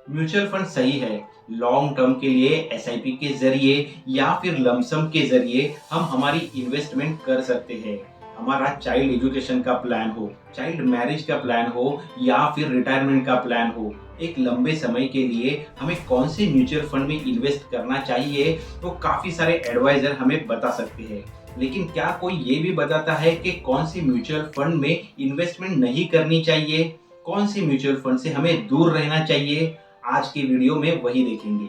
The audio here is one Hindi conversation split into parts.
म्यूचुअल फंड सही है। लॉन्ग टर्म के लिए एसआईपी के ज़रिए या फिर लमसम के ज़रिए हम हमारी इन्वेस्टमेंट कर सकते हैं। हमारा चाइल्ड एजुकेशन का प्लान हो, चाइल्ड मैरिज का प्लान हो या फिर रिटायरमेंट का प्लान हो, एक लंबे समय के लिए हमें कौन से म्यूचुअल फंड में इन्वेस्ट करना चाहिए, तो काफ़ी सारे एडवाइज़र हमें बता सकते हैं। लेकिन क्या कोई ये भी बताता है कि कौन सी म्यूचुअल फंड में इन्वेस्टमेंट नहीं करनी चाहिए? कौन सी म्यूचुअल फंड से हमें दूर रहना चाहिए? आज की वीडियो में वही देखेंगे।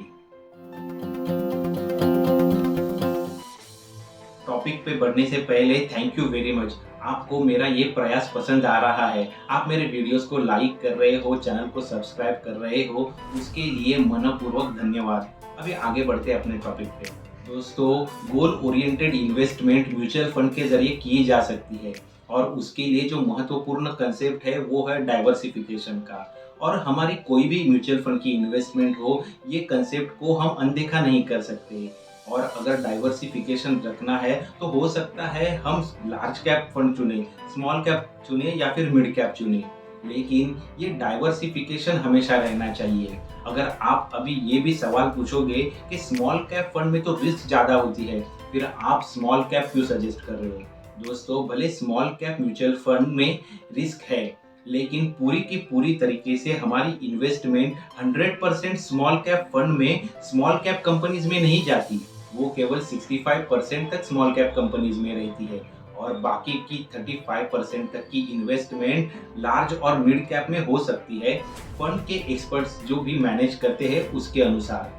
टॉपिक पे बढ़ने से पहले थैंक यू वेरी मच। आपको मेरा ये प्रयास पसंद आ रहा है, आप मेरे वीडियोस को लाइक कर रहे हो, चैनल को सब्सक्राइब कर रहे हो, उसके लिए मनपूर्वक धन्यवाद। अभी आगे बढ़ते हैं अपने टॉपिक पे। दोस्तों, goal oriented investment mutual fund के जरिए की जा सकती है और उसके लिए जो महत्वपूर्ण कंसेप्ट है वो है डाइवर्सिफिकेशन का। और हमारी कोई भी म्यूचुअल फंड की इन्वेस्टमेंट हो, ये कंसेप्ट को हम अनदेखा नहीं कर सकते। और अगर डाइवर्सिफिकेशन रखना है तो हो सकता है हम लार्ज कैप फंड चुने, स्मॉल कैप चुने या फिर मिड कैप चुने, लेकिन ये डाइवर्सिफिकेशन हमेशा रहना चाहिए। अगर आप अभी ये भी सवाल पूछोगे कि स्मॉल कैप फंड में तो रिस्क ज़्यादा होती है, फिर आप स्मॉल कैप क्यों सजेस्ट कर रहे हो? दोस्तों, भले स्मॉल कैप म्यूचुअल फंड में रिस्क है, लेकिन पूरी की पूरी तरीके से हमारी इन्वेस्टमेंट 100% स्मॉल कैप फंड में स्मॉल कैप कंपनीज में नहीं जाती। वो केवल 65% तक स्मॉल कैप कंपनीज में रहती है और बाकी की 35% तक की इन्वेस्टमेंट लार्ज और मिड कैप में हो सकती है, फंड के एक्सपर्ट्स जो भी मैनेज करते हैं उसके अनुसार।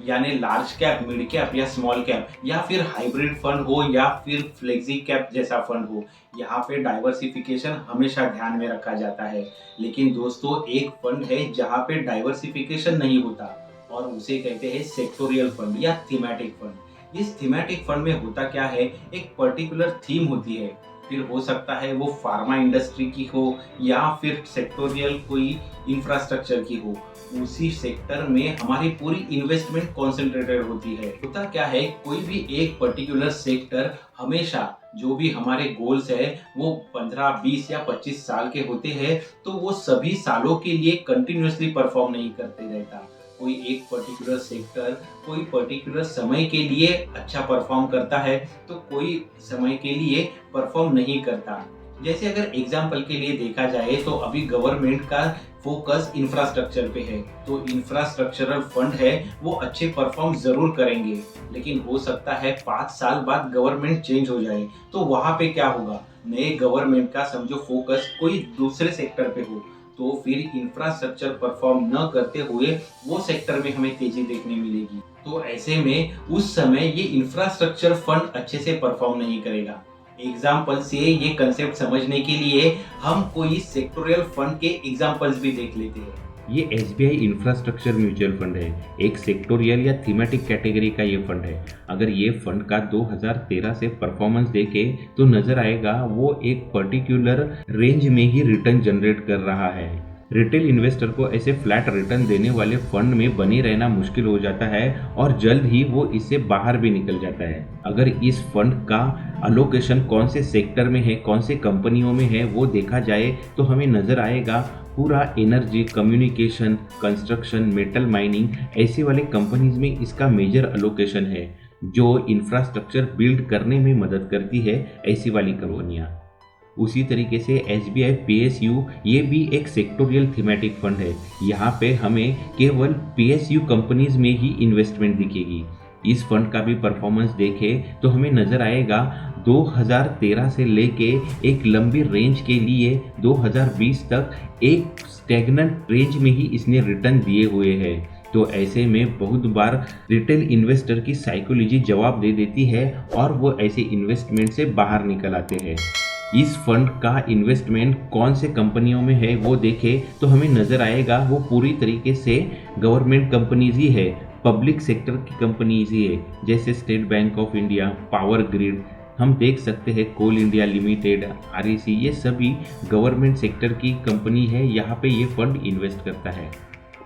यानी लार्ज कैप, मिड कैप या स्मॉल कैप या फिर हाइब्रिड फंड हो या फिर फ्लेक्सी कैप जैसा फंड हो, यहाँ पे डाइवर्सिफिकेशन हमेशा ध्यान में रखा जाता है। लेकिन दोस्तों, एक फंड है जहाँ पे डाइवर्सिफिकेशन नहीं होता और उसे कहते हैं सेक्टोरियल फंड या थीमेटिक फंड। इस थीमेटिक फंड में होता क्या है, एक पर्टिकुलर थीम होती है, फिर हो सकता है वो फार्मा इंडस्ट्री की हो या फिर सेक्टोरियल कोई इंफ्रास्ट्रक्चर की हो। उसी सेक्टर में हमारी पूरी इन्वेस्टमेंट कॉन्सेंट्रेटेड होती है। होता क्या है, कोई भी एक पर्टिकुलर सेक्टर हमेशा जो भी हमारे गोल्स है वो 15, 20 या 25 साल के होते हैं, तो वो सभी सालों के लिए कंटिन्यूअसली परफॉर्म नहीं करते रहता। कोई एक पर्टिकुलर सेक्टर कोई पर्टिकुलर समय के लिए अच्छा परफॉर्म करता है तो कोई समय के लिए परफॉर्म नहीं करता। जैसे अगर एग्जाम्पल के लिए देखा जाए तो अभी गवर्नमेंट का फोकस इंफ्रास्ट्रक्चर पे है, तो इंफ्रास्ट्रक्चरल फंड है वो अच्छे परफॉर्म जरूर करेंगे, लेकिन हो सकता है 5 साल बाद गवर्नमेंट चेंज हो जाए, तो वहां पे क्या होगा, नए गवर्नमेंट का समझो फोकस कोई दूसरे सेक्टर पे हो, तो फिर इंफ्रास्ट्रक्चर परफॉर्म न करते हुए वो सेक्टर में हमें तेजी देखने मिलेगी। तो ऐसे में उस समय ये इंफ्रास्ट्रक्चर फंड अच्छे से परफॉर्म नहीं करेगा। एग्जाम्पल से ये कंसेप्ट समझने के लिए हम कोई सेक्टोरियल फंड के एग्जाम्पल्स भी देख लेते हैं। ये एसबीआई इंफ्रास्ट्रक्चर म्यूचुअल फंड है, एक सेक्टोरियल या थीमेटिक कैटेगरी का ये फंड है। अगर ये फंड का 2013 से परफॉर्मेंस देखे तो नजर आएगा वो एक पर्टिकुलर रेंज में ही रिटर्न जनरेट कर रहा है। रिटेल इन्वेस्टर को ऐसे फ्लैट रिटर्न देने वाले फंड में बने रहना मुश्किल हो जाता है और जल्द ही वो इससे बाहर भी निकल जाता है। अगर इस फंड का अलोकेशन कौन से सेक्टर में है, कौन से कंपनियों में है, वो देखा जाए तो हमें नजर आएगा पूरा energy, communication, construction, metal mining ऐसे वाले कंपनीज में इसका मेजर अलोकेशन है, जो इंफ्रास्ट्रक्चर बिल्ड करने में मदद करती है ऐसी वाली कंपनियां। उसी तरीके से एसबीआई पीएसयू ये भी एक सेक्टोरियल थीमेटिक फंड है। यहाँ पे हमें केवल पीएसयू कंपनीज में ही इन्वेस्टमेंट दिखेगी। इस फंड का भी परफॉर्मेंस देखें तो हमें नजर आएगा 2013 से लेके एक लंबी रेंज के लिए 2020 तक एक स्टेगनेंट रेंज में ही इसने रिटर्न दिए हुए हैं। तो ऐसे में बहुत बार रिटेल इन्वेस्टर की साइकोलॉजी जवाब दे देती है और वो ऐसे इन्वेस्टमेंट से बाहर निकल आते हैं। इस फंड का इन्वेस्टमेंट कौन से कंपनियों में है वो देखें तो हमें नजर आएगा वो पूरी तरीके से गवर्नमेंट कंपनीज ही है, पब्लिक सेक्टर की कंपनीज ही है, जैसे state bank of India, power grid, हम देख सकते हैं कोल इंडिया लिमिटेड, आरईसी, ये सभी गवर्नमेंट सेक्टर की कंपनी है। यहाँ पे ये फंड इन्वेस्ट करता है।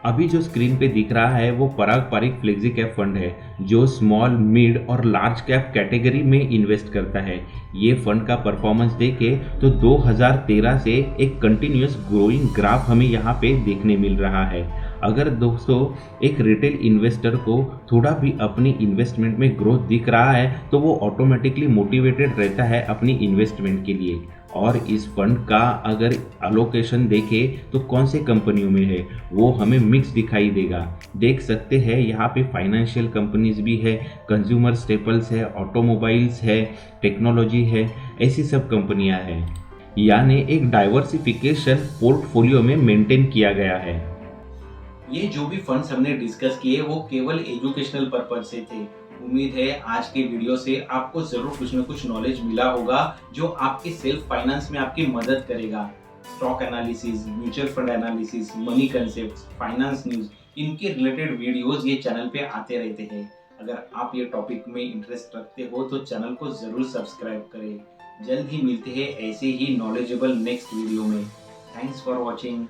अभी जो स्क्रीन पे दिख रहा है वो पारंपरिक फ्लेक्सी कैप फंड है, जो स्मॉल, मिड और लार्ज कैप कैटेगरी में इन्वेस्ट करता है। ये फंड का परफॉर्मेंस देखे तो 2013 से एक कंटिन्यूअस ग्रोइंग ग्राफ हमें यहाँ पे देखने मिल रहा है। अगर दोस्तों एक रिटेल इन्वेस्टर को थोड़ा भी अपनी इन्वेस्टमेंट में ग्रोथ दिख रहा है तो वो ऑटोमेटिकली मोटिवेटेड रहता है अपनी इन्वेस्टमेंट के लिए। और इस फंड का अगर अलोकेशन देखें तो कौन से कंपनियों में है वो हमें मिक्स दिखाई देगा। देख सकते हैं यहाँ पे फाइनेंशियल कंपनीज भी है, कंज्यूमर स्टेपल्स है, ऑटोमोबाइल्स है, टेक्नोलॉजी है, ऐसी सब कंपनियाँ हैं। यानी एक डाइवर्सिफिकेशन पोर्टफोलियो में मेंटेन किया गया है। ये जो भी फंड्स हमने डिस्कस किए वो केवल एजुकेशनल पर्पज से थे। उम्मीद है आज के वीडियो से आपको जरूर कुछ न कुछ नॉलेज मिला होगा जो आपके सेल्फ फाइनेंस में आपकी मदद करेगा। Stock analysis, mutual fund analysis, money concept, finance news, इनके रिलेटेड वीडियोस ये चैनल पे आते रहते हैं। अगर आप ये टॉपिक में इंटरेस्ट रखते हो तो चैनल को जरूर सब्सक्राइब करें। जल्द ही मिलते हैं ऐसे ही नॉलेजेबल नेक्स्ट वीडियो में। Thanks for watching.